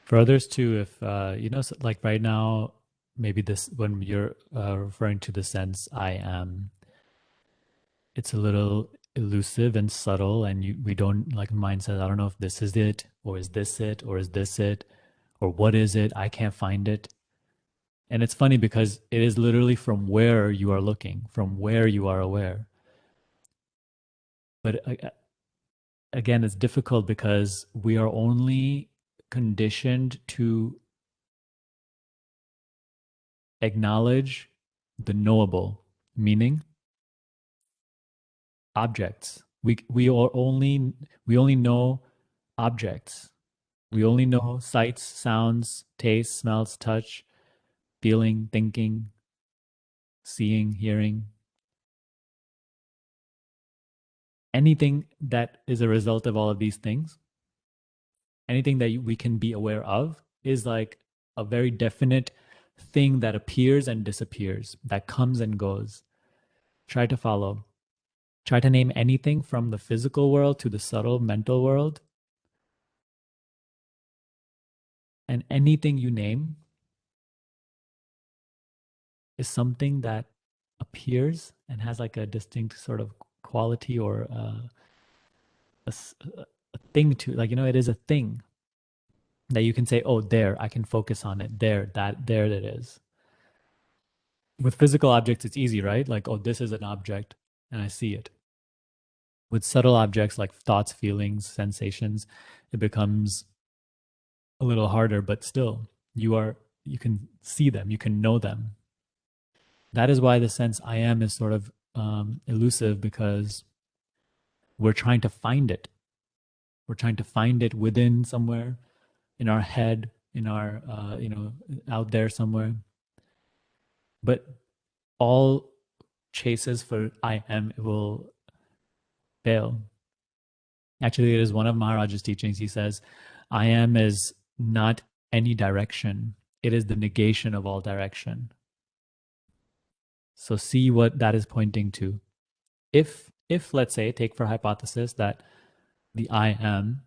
For others too, if like right now, maybe this when you're referring to the sense I am, it's a little elusive and subtle, and we don't like mind says, I don't know if this is it, or is this it, or is this it, or what is it? I can't find it. And it's funny because it is literally from where you are looking, from where you are aware. But again, it's difficult because we are only conditioned to acknowledge the knowable, meaning objects. We only know objects. We only know sights, sounds, taste, smells, touch, feeling, thinking, seeing, hearing. Anything that is a result of all of these things, anything that we can be aware of is like a very definite thing that appears and disappears, that comes and goes. Try to follow. Try to name anything from the physical world to the subtle mental world. And anything you name is something that appears and has like a distinct sort of quality or a thing to, like, it is a thing that you can say, oh, there, I can focus on it. There it is. With physical objects, it's easy, right? Like, oh, this is an object and I see it. With subtle objects like thoughts, feelings, sensations, it becomes a little harder, but still, you can see them, you can know them. That is why the sense I am is sort of elusive, because we're trying to find it. We're trying to find it within somewhere, in our head, in our, out there somewhere. But all chases for I am will fail. Actually, it is one of Maharaj's teachings. He says, I am is not any direction. It is the negation of all direction. So see what that is pointing to. If let's say, take for hypothesis that the I am,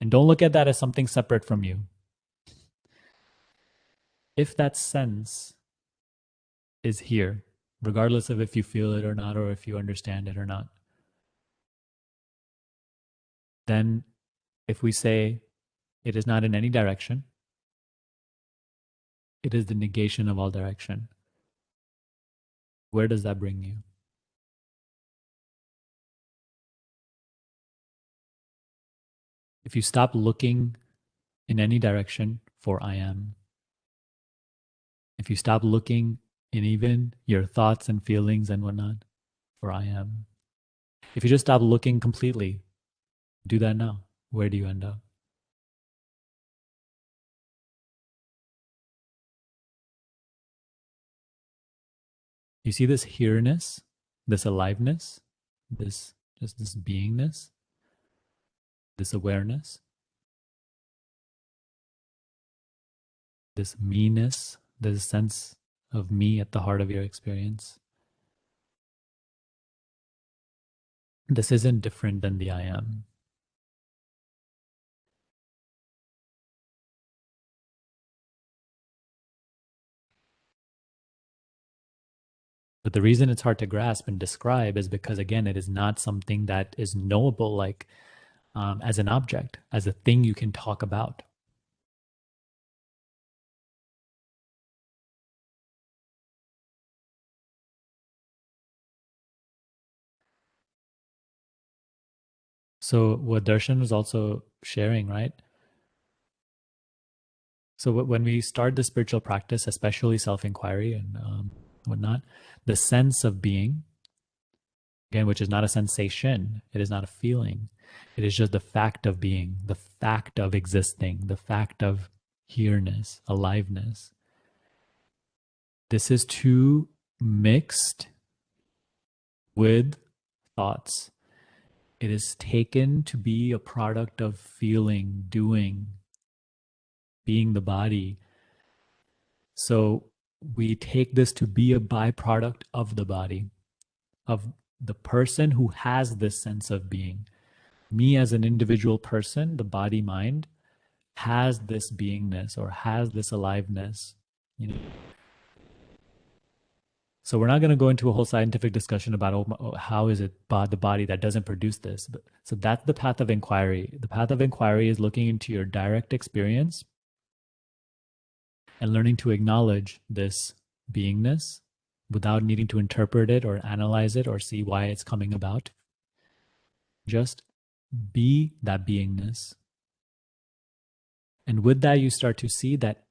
and don't look at that as something separate from you. If that sense is here, regardless of if you feel it or not, or if you understand it or not, then if we say it is not in any direction, it is the negation of all direction, where does that bring you? If you stop looking in any direction for I am, if you stop looking in even your thoughts and feelings and whatnot for I am, if you just stop looking completely, do that now, where do you end up? You see this here-ness, this aliveness, this just this beingness, this awareness, this me-ness, this sense of me at the heart of your experience. This isn't different than the I am. But the reason it's hard to grasp and describe is because, again, it is not something that is knowable, like as an object, as a thing you can talk about. So what Darshan was also sharing, right? So when we start the spiritual practice, especially self-inquiry and whatnot, the sense of being, again, which is not a sensation, it is not a feeling, it is just the fact of being, the fact of existing, the fact of here-ness, aliveness. This is too mixed with thoughts. It is taken to be a product of feeling, doing, being the body. So we take this to be a byproduct of the body, of the person who has this sense of being. Me as an individual person, the body mind, has this beingness or has this aliveness, you know. So we're not going to go into a whole scientific discussion about how is it the body that doesn't produce this. But, so that's the path of inquiry. The path of inquiry is looking into your direct experience and learning to acknowledge this beingness without needing to interpret it or analyze it or see why it's coming about. Just be that beingness. And with that, you start to see that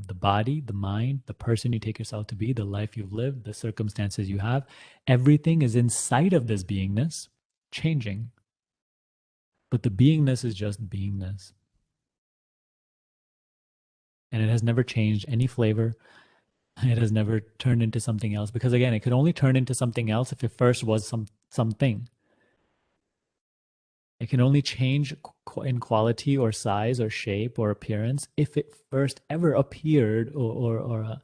the body, the mind, the person you take yourself to be, the life you've lived, the circumstances you have, everything is inside of this beingness, changing. But the beingness is just beingness. And it has never changed any flavor. It has never turned into something else. Because again, it could only turn into something else if it first was something. It can only change in quality or size or shape or appearance if it first ever appeared or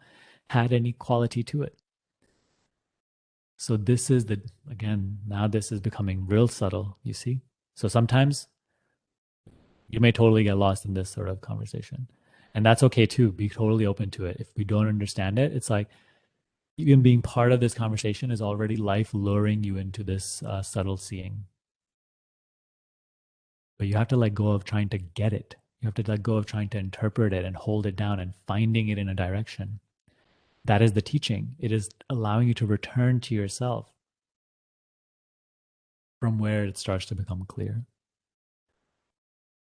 had any quality to it. So this is again, now this is becoming real subtle, you see? So sometimes you may totally get lost in this sort of conversation. And that's okay too. Be totally open to it. If we don't understand it, it's like even being part of this conversation is already life luring you into this subtle seeing. But you have to let go of trying to get it. You have to let go of trying to interpret it and hold it down and finding it in a direction. That is the teaching. It is allowing you to return to yourself from where it starts to become clear.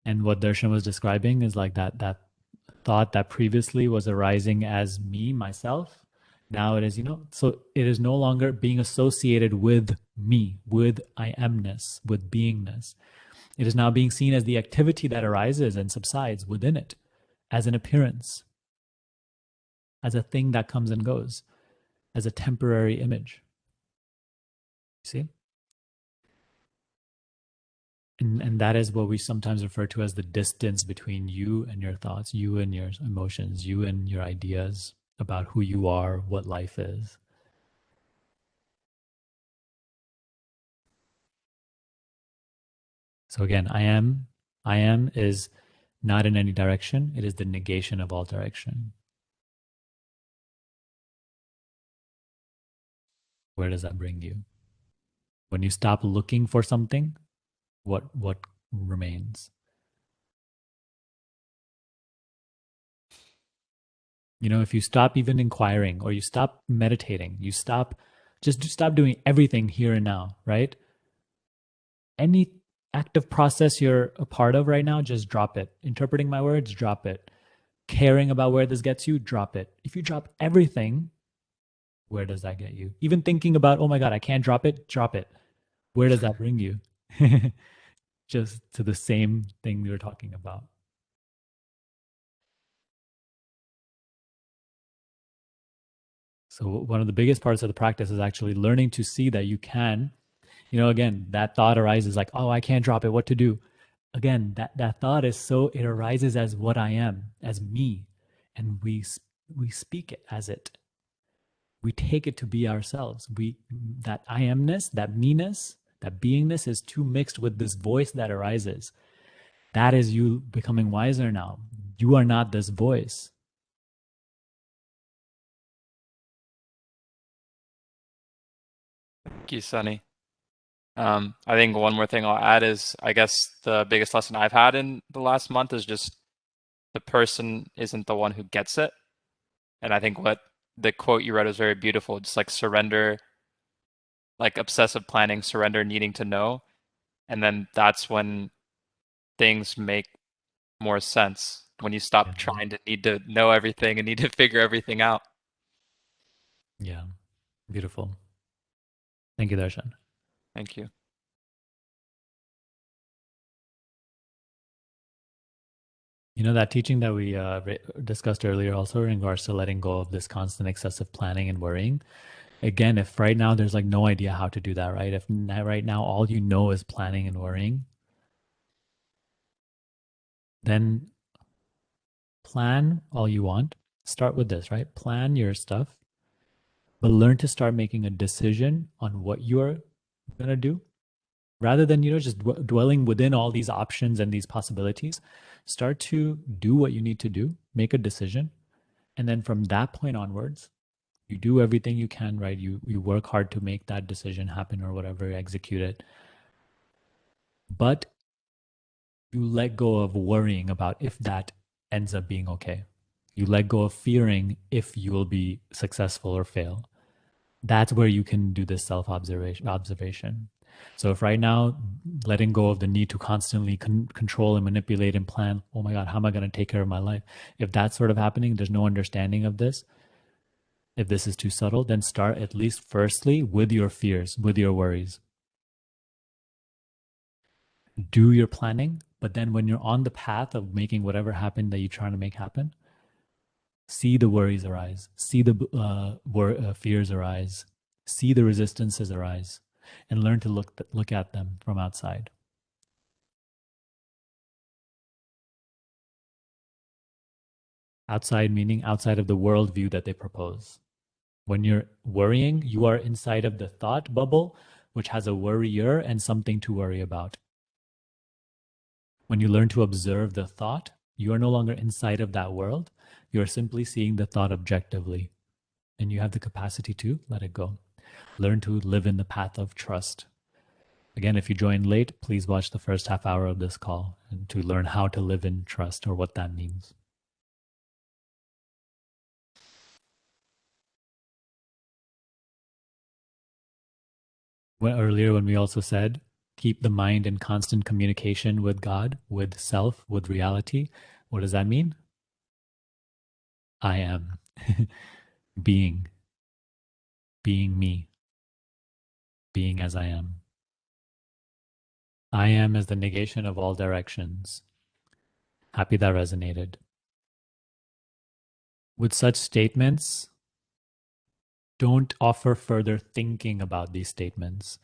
And what Darshan was describing is like that thought that previously was arising as me, myself. Now it is, so it is no longer being associated with me, with I amness, with beingness. It is now being seen as the activity that arises and subsides within it, as an appearance, as a thing that comes and goes, as a temporary image. You see? And that is what we sometimes refer to as the distance between you and your thoughts, you and your emotions, you and your ideas about who you are, what life is. So again, I am is not in any direction. It is the negation of all direction. Where does that bring you? When you stop looking for something, what remains? If you stop even inquiring or you stop meditating, you stop doing everything here and now, right? Any active process you're a part of right now, just drop it. Interpreting my words, drop it. Caring about where this gets you, drop it. If you drop everything, where does that get you? Even thinking about, oh my God, I can't drop it, drop it. Where does that bring you? Just to the same thing we were talking about. So, one of the biggest parts of the practice is actually learning to see that you can, again, that thought arises like, oh, I can't drop it, what to do? Again, that thought is it arises as what I am, as me. And we speak it as it. We take it to be ourselves. That I amness, that me-ness, that beingness is too mixed with this voice that arises. That is you becoming wiser now. You are not this voice. Thank you, Sunny. I think one more thing I'll add is I guess the biggest lesson I've had in the last month is just the person isn't the one who gets it. And I think what the quote you read was very beautiful, just like surrender, like obsessive planning, surrender needing to know. And then that's when things make more sense, when you Yeah, stop trying to need to know everything and need to figure everything out. yeah, beautiful. Thank you, Darshan. Thank you. That teaching that we discussed earlier also in regards to letting go of this constant excessive planning and worrying. Again, if right now there's like no idea how to do that, right? If right now all you know is planning and worrying, then plan all you want. Start with this, right? Plan your stuff, but learn to start making a decision on what you're going to do rather than, just dwelling within all these options and these possibilities. Start to do what you need to do, make a decision, and then from that point onwards, you do everything you can, right? You work hard to make that decision happen or whatever, execute it. But you let go of worrying about if that ends up being okay. You let go of fearing if you will be successful or fail. That's where you can do this self observation. So if right now letting go of the need to constantly control and manipulate and plan, oh my god, how am I going to take care of my life? If that's sort of happening, there's no understanding of this. If this is too subtle, then start at least firstly with your fears, with your worries. Do your planning, but then when you're on the path of making whatever happen that you're trying to make happen, see the worries arise, see the fears arise, see the resistances arise, and learn to look at them from outside. Outside meaning outside of the worldview that they propose. When you're worrying, you are inside of the thought bubble, which has a worrier and something to worry about. When you learn to observe the thought, you are no longer inside of that world. You are simply seeing the thought objectively, and you have the capacity to let it go. Learn to live in the path of trust. Again, if you joined late, please watch the first half hour of this call and to learn how to live in trust or what that means. Earlier, when we also said, keep the mind in constant communication with God, with self, with reality, what does that mean? I am being, being me, being as I am. I am as the negation of all directions. Happy that resonated. With such statements, don't offer further thinking about these statements.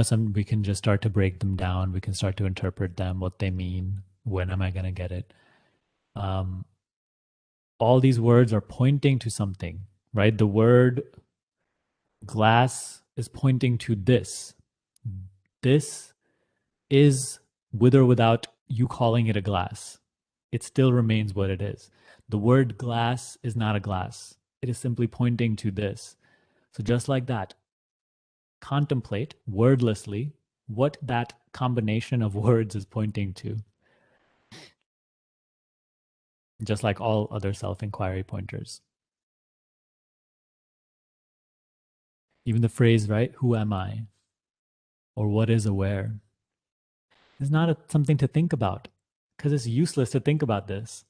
Some we can just start to break them down. We can start to interpret them, what they mean. When am I going to get it? Um, all these words are pointing to something, right? The word glass is pointing to this. This is with or without you calling it a glass. It still remains what it is. The word glass is not a glass. It is simply pointing to this. So just like that, contemplate wordlessly what that combination of words is pointing to, just like all other self inquiry pointers. Even the phrase, right? Who am I? Or what is aware? Is not something to think about because it's useless to think about this.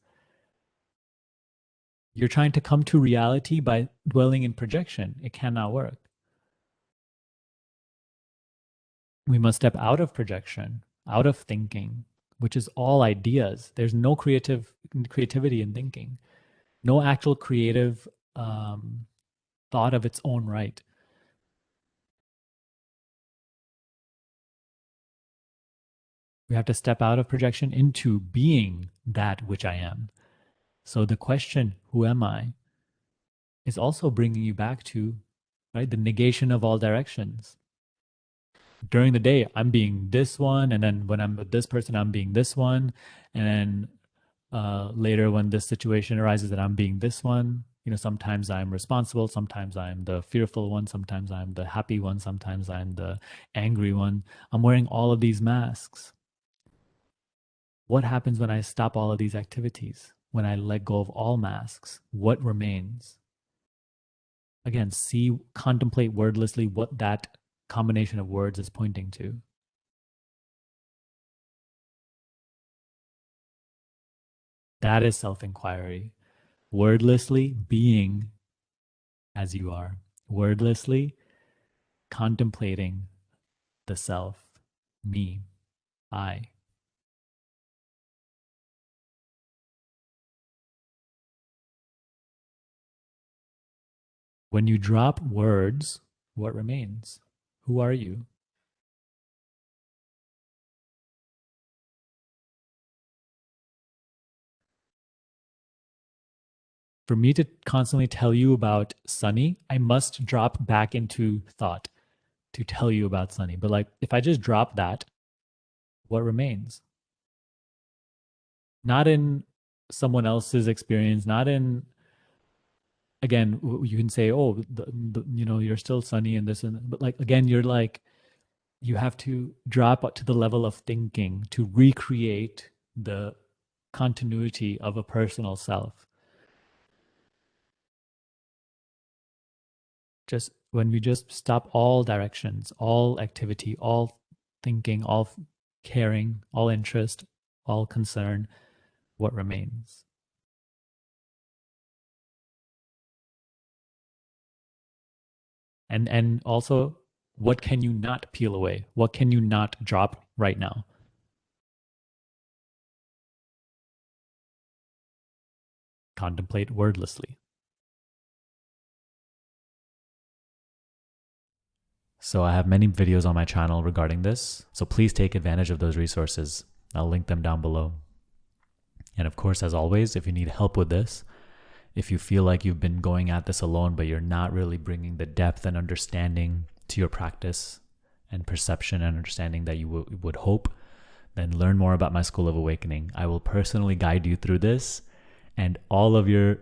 You're trying to come to reality by dwelling in projection. It cannot work. We must step out of projection, out of thinking, which is all ideas. There's no creativity in thinking, no actual creative thought of its own right. We have to step out of projection into being that which I am. So the question, who am I, is also bringing you back to, right, the negation of all directions. During the day, I'm being this one, and then when I'm with this person, I'm being this one, and then later when this situation arises, that I'm being this one. Sometimes I'm responsible, sometimes I'm the fearful one, sometimes I'm the happy one, sometimes I'm the angry one. I'm wearing all of these masks. What happens when I stop all of these activities? When I let go of all masks, what remains? Again, contemplate wordlessly what that combination of words is pointing to. That is self inquiry. Wordlessly being as you are, wordlessly contemplating the self, me, I. When you drop words, what remains? Who are you? For me to constantly tell you about Sunny, I must drop back into thought to tell you about Sunny. But like if I just drop that, what remains? not in someone else's experience, not in, again, you can say, oh, you're still sunny and this and that. But like, again, you're like, you have to drop to the level of thinking to recreate the continuity of a personal self. Just when we just stop all directions, all activity, all thinking, all caring, all interest, all concern, what remains? And also, what can you not peel away? What can you not drop right now? Contemplate wordlessly. So I have many videos on my channel regarding this, so please take advantage of those resources. I'll link them down below. And of course, as always, if you need help with this, if you feel like you've been going at this alone, but you're not really bringing the depth and understanding to your practice and perception and understanding that you would hope, then learn more about my School of Awakening. I will personally guide you through this, and all of your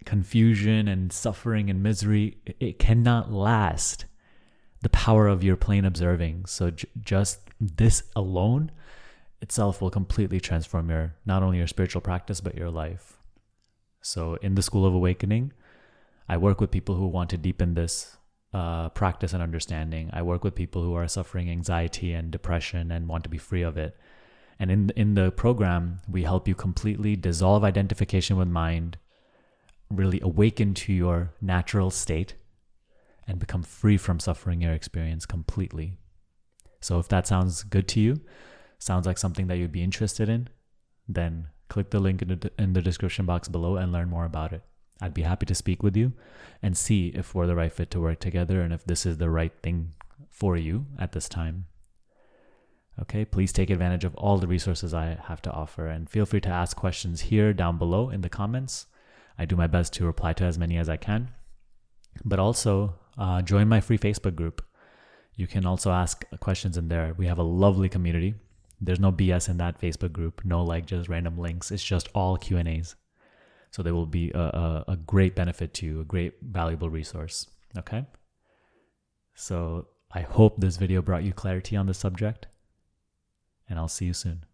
confusion and suffering and misery, it cannot last the power of your plain observing. So just this alone itself will completely transform your, not only your spiritual practice, but your life. So in the School of Awakening, I work with people who want to deepen this practice and understanding. I work with people who are suffering anxiety and depression and want to be free of it. And in the program, we help you completely dissolve identification with mind, really awaken to your natural state, and become free from suffering your experience completely. So if that sounds good to you, sounds like something that you'd be interested in, then click the link in the description box below and learn more about it. I'd be happy to speak with you and see if we're the right fit to work together and if this is the right thing for you at this time. Okay, please take advantage of all the resources I have to offer, and feel free to ask questions here down below in the comments. I do my best to reply to as many as I can. But also, join my free Facebook group. You can also ask questions in there. We have a lovely community. There's no BS in that Facebook group. No like just random links. It's just all Q&As. So there will be a great benefit to you, a great valuable resource. Okay? So I hope this video brought you clarity on the subject, and I'll see you soon.